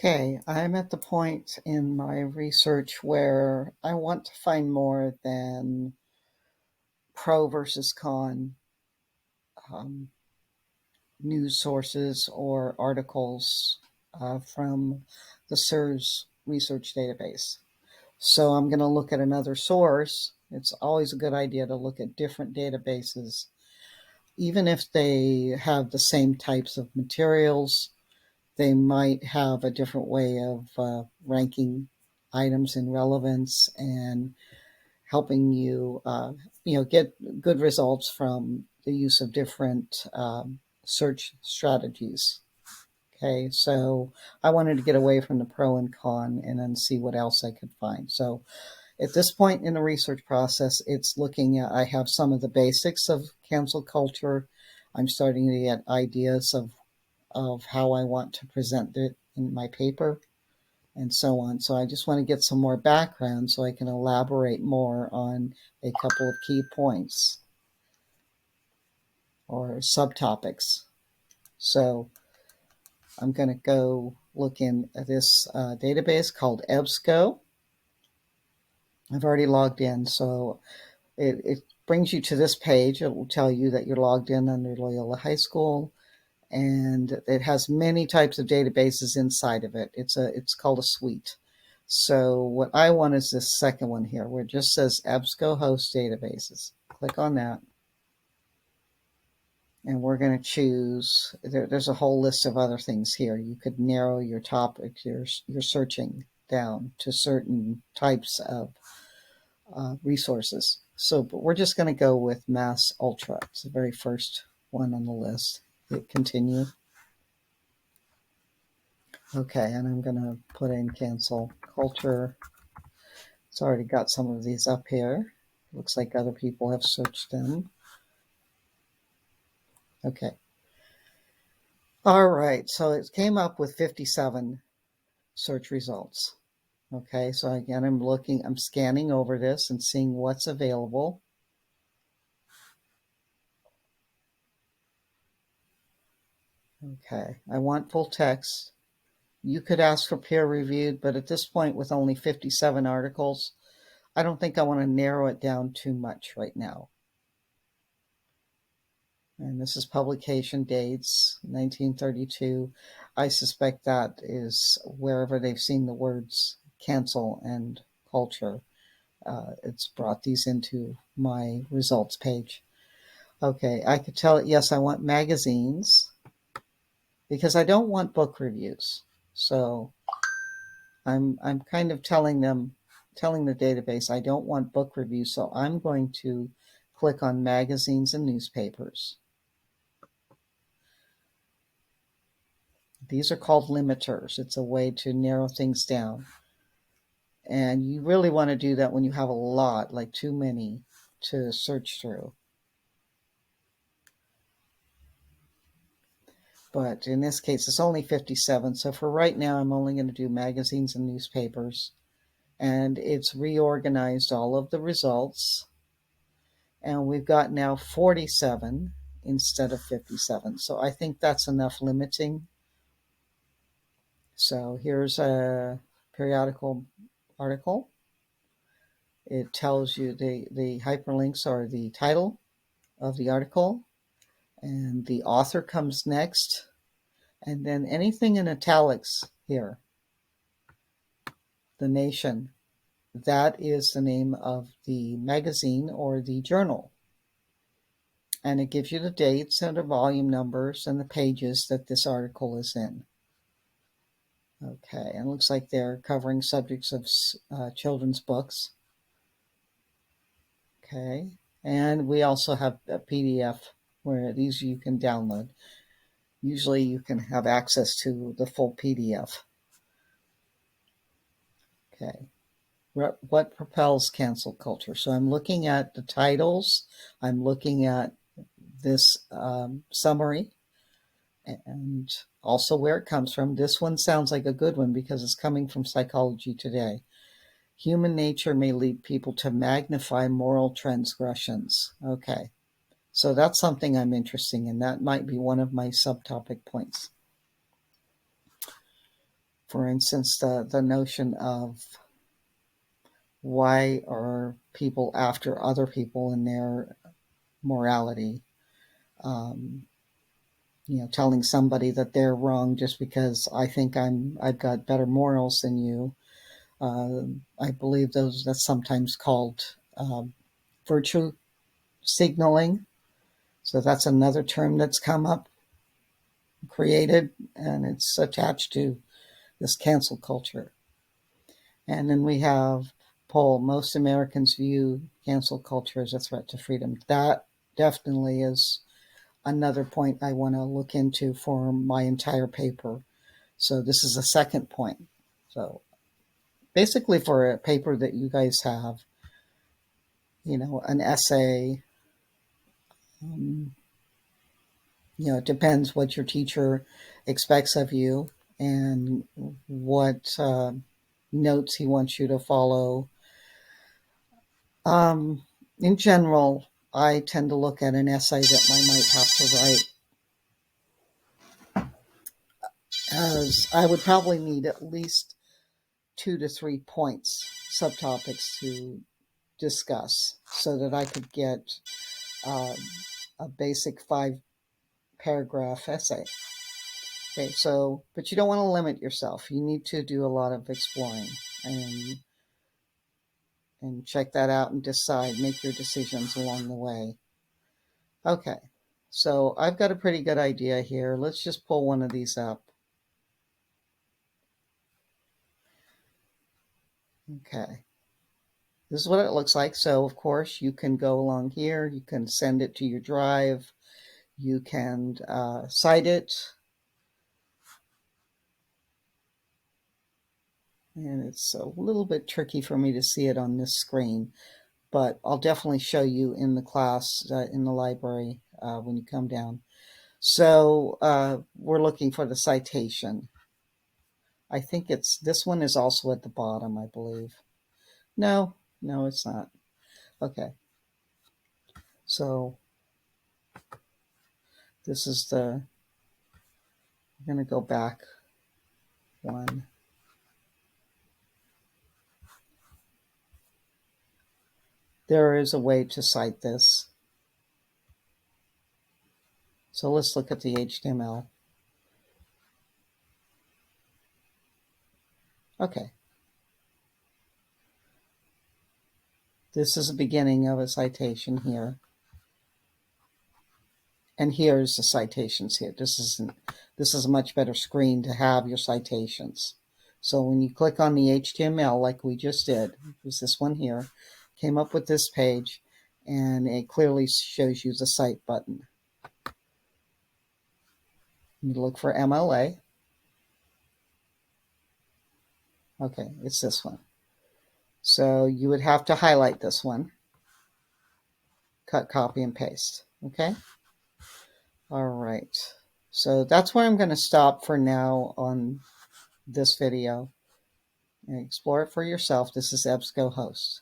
Okay, I'm at the point in my research where I want to find more than pro versus con um, news sources or articles from the SIRS research database. So I'm going to look at another source. It's always a good idea to look at different databases, even if they have the same types of materials. They might have a different way of ranking items in relevance and helping you, get good results from the use of different search strategies. Okay, so I wanted to get away from the pro and con and then see what else I could find. So at this point in the research process, it's looking at, I have some of the basics of cancel culture. I'm starting to get ideas of how I want to present it in my paper and so on. So I just want to get some more background so I can elaborate more on a couple of key points or subtopics. So I'm going to go look in at this database called Ebsco. I've already logged in, so it brings you to this page. It will tell you that you're logged in under Loyola High School, and it has many types of databases inside of it. It's called a suite. So what I want is this second one here, where it just says Ebsco host databases. Click on that, and we're going to choose. There's a whole list of other things here. You could narrow your topic, your searching down to certain types of resources. So, but we're just going to go with Mass Ultra. It's the very first one on the list. Hit continue. Okay, and I'm going to put in cancel culture. It's already got some of these up here. Looks like other people have searched them. Okay. All right, so it came up with 57 search results. Okay, so again, I'm scanning over this and seeing what's available. Okay, I want full text. You could ask for peer reviewed, but at this point, with only 57 articles, I don't think I want to narrow it down too much right now. And this is publication dates, 1932. I suspect that is wherever they've seen the words cancel and culture. It's brought these into my results page. Okay, I could tell it, yes, I want magazines because I don't want book reviews. So I'm kind of telling the database I don't want book reviews. So I'm going to click on magazines and newspapers. These are called limiters. It's a way to narrow things down. And you really want to do that when you have a lot, like too many to search through. But in this case, it's only 57. So for right now, I'm only going to do magazines and newspapers. And it's reorganized all of the results. And we've got now 47 instead of 57. So I think that's enough limiting. So here's a periodical article. It tells you the hyperlinks are the title of the article, and the author comes next, and then anything in italics here, the nation, that is the name of the magazine or the journal. And it gives you the dates and the volume numbers and the pages that this article is in. Okay, and it looks like they're covering subjects of children's books. Okay, and we also have a PDF where these you can download. Usually you can have access to the full PDF. Okay, what propels cancel culture? So I'm looking at the titles, I'm looking at this summary, and also where it comes from. This one sounds like a good one because it's coming from Psychology Today. Human nature may lead people to magnify moral transgressions. Okay, so that's something I'm interested in. That might be one of my subtopic points. For instance, the notion of why are people after other people in their morality? Telling somebody that they're wrong just because I think I've got better morals than you. I believe that's sometimes called virtue signaling. So that's another term that's come up, created, and it's attached to this cancel culture. And then we have poll. Most Americans view cancel culture as a threat to freedom. That definitely is another point I want to look into for my entire paper. So this is the second point. So basically for a paper that you guys have, an essay, it depends what your teacher expects of you and what notes he wants you to follow. In general, I tend to look at an essay that I might have to write as I would probably need at least 2 to 3 points, subtopics to discuss so that I could get um, a basic 5-paragraph essay. Okay, so, but you don't want to limit yourself. You need to do a lot of exploring and check that out and decide, make your decisions along the way. Okay, so I've got a pretty good idea here. Let's just pull one of these up. Okay, this is what it looks like. So, of course, you can go along here. You can send it to your drive. You can cite it. And it's a little bit tricky for me to see it on this screen, but I'll definitely show you in the class, in the library, when you come down. So we're looking for the citation. I think this one is also at the bottom, I believe. No, it's not. Okay. So this is we're going to go back one. There is a way to cite this. So let's look at the HTML. Okay. This is the beginning of a citation here. And here's the citations here. This is a much better screen to have your citations. So when you click on the HTML like we just did, it was this one here, came up with this page, and it clearly shows you the cite button. You look for MLA. Okay, it's this one. So you would have to highlight this one, cut, copy, and paste. Okay? All right. So that's where I'm going to stop for now on this video. And explore it for yourself. This is Ebsco host.